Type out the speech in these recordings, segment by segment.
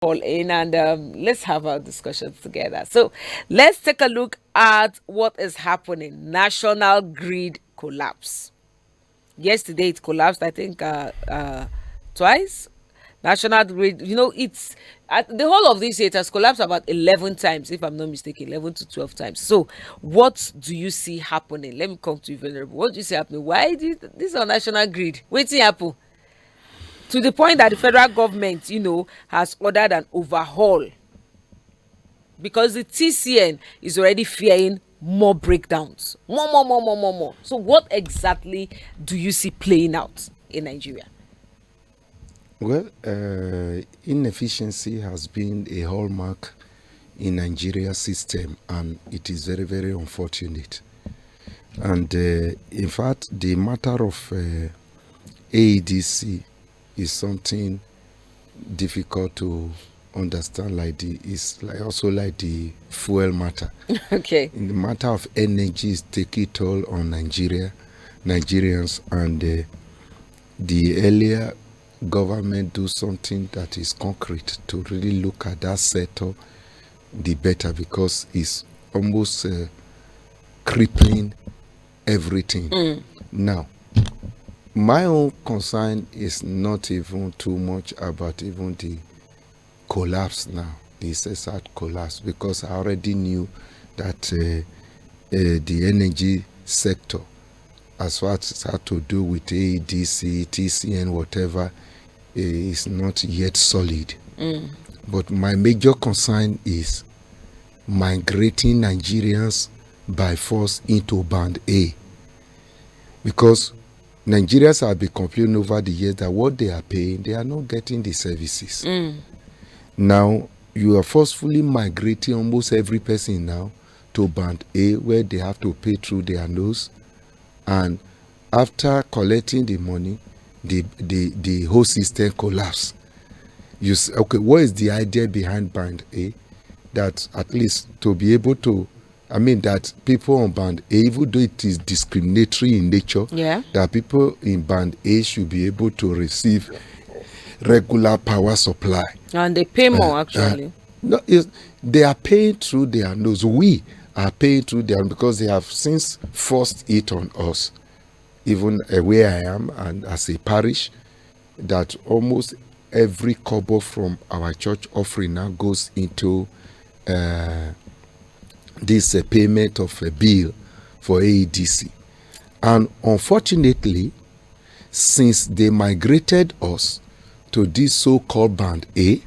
call in and let's have our discussions together. So let's take a look at what is happening. National grid collapse. Yesterday it collapsed, I think, twice. National grid, it's the whole of this year, it has collapsed about 11 times, if I'm not mistaken, 11 to 12 times. So, what do you see happening? Let me come to you, Venerable. What do you see happening? Why did this on national grid? Waiting happen to the point that the federal government, has ordered an overhaul because the TCN is already fearing more breakdowns, more. So, what exactly do you see playing out in Nigeria? Well, inefficiency has been a hallmark in Nigeria's system, and it is very, very unfortunate. And in fact, the matter of AEDC is something difficult to understand. It's like also like the fuel matter. Okay. In the matter of energy, is taking toll on Nigerians, and the earlier government do something that is concrete to really look at that sector, the better, because it's almost crippling everything. Now, my own concern is not even too much about even the collapse now, the SSR collapse, because I already knew that the energy sector, as far as it had to do with AEDC, TCN, whatever, is not yet solid. But my major concern is migrating Nigerians by force into Band A. Because Nigerians have been complaining over the years that what they are paying, they are not getting the services. Now, you are forcefully migrating almost every person now to Band A, where they have to pay through their nose. And after collecting the money, the whole system collapse. You say, okay, what is the idea behind Band A? That at least to be able to, that people on Band A, even though it is discriminatory in nature, that people in Band A should be able to receive regular power supply. And they pay more, actually. No, they are paying through their nose. We are paying through their, because they have since forced it on us. Even where I am, and as a parish, that almost every kobo from our church offering now goes into this payment of a bill for AEDC. And unfortunately, since they migrated us to this so-called Band A,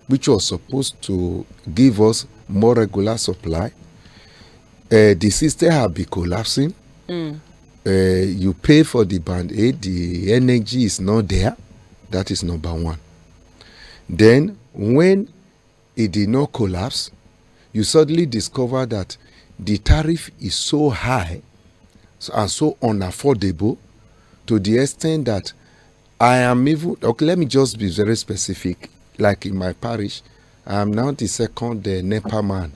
which was supposed to give us more regular supply, the system have been collapsing. You pay for the Band A, the energy is not there. That is number one. Then, when it did not collapse, you suddenly discover that the tariff is so high and so unaffordable, to the extent that I am even, okay, let me just be very specific. Like in my parish, I am now the second NEPA man,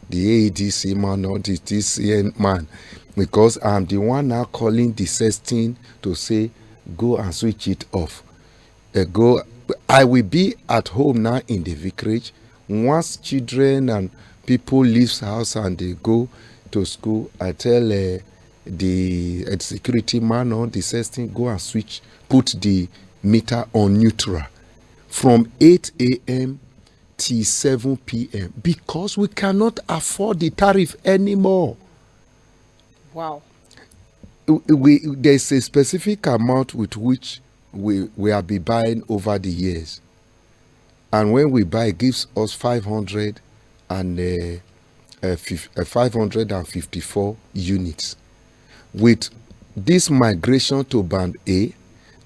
the AEDC man, or the TCN man, because I'm the one now calling the sexting to say, go and switch it off. I will be at home now in the vicarage. Once children and people leave the house and they go to school, I tell the security man or the sexting, go and put the meter on neutral from 8 a.m. till 7 p.m. because we cannot afford the tariff anymore. Wow. There's a specific amount with which we have been buying over the years. And when we buy, it gives us 554 units. With this migration to Band A,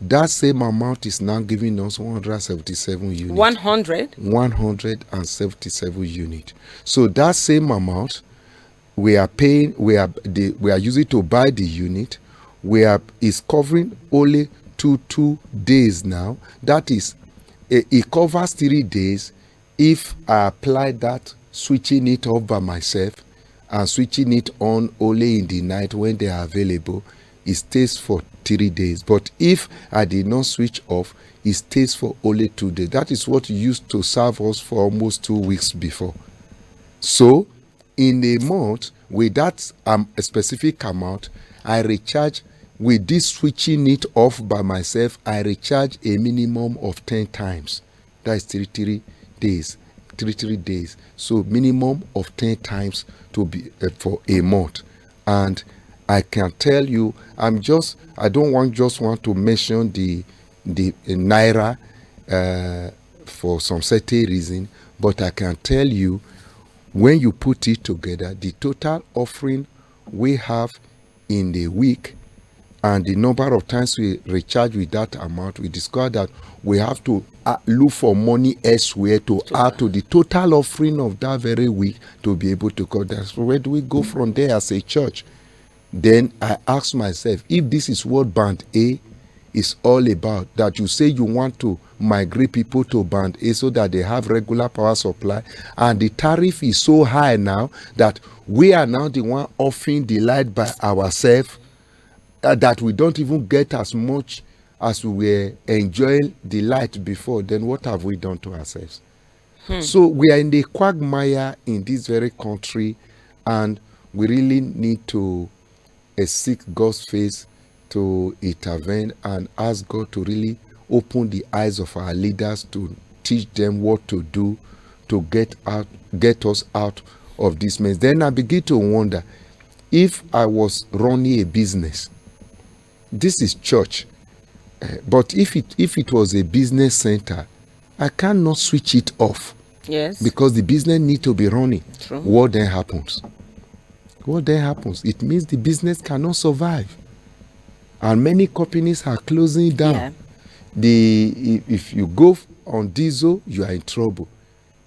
that same amount is now giving us 177 units. 177 units. So that same amount we are paying, we are using to buy the unit, is covering only 2 days now. That is, it covers 3 days if I apply that, switching it off by myself and switching it on only in the night when they are available. It stays for 3 days. But if I did not switch off, it stays for only 2 days. That is what used to serve us for almost 2 weeks before. So in a month, with that a specific amount, I recharge. With this switching it off by myself, I recharge a minimum of 10 times. That is 33 days. 33 days. So minimum of 10 times to be for a month. And I can tell you, I don't want to mention the naira for some certain reason, but I can tell you, when you put it together, the total offering we have in the week and the number of times we recharge with that amount, we discover that we have to look for money elsewhere to add to the total offering of that very week to be able to cover that. So where do we go from there as a church? Then I ask myself, if this is what band A is all about, that you say you want to migrate people to band A so that they have regular power supply, and the tariff is so high now that we are now the one offering the light by ourselves, that we don't even get as much as we were enjoying the light before, then what have we done to ourselves? So we are in the quagmire in this very country, and we really need to seek God's face to intervene and ask God to really open the eyes of our leaders to teach them what to do to get us out of this mess. Then I begin to wonder, if I was running a business, this is church, but if it was a business center, I cannot switch it off. Yes. Because the business need to be running. True. What then happens? It means the business cannot survive. And many companies are closing down. Yeah. If you go on diesel, you are in trouble.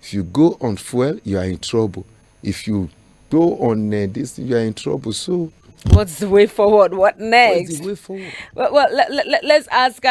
If you go on fuel, you are in trouble. If you go on this, you are in trouble. So what's the way forward? What next? What's the way forward? Well, let's ask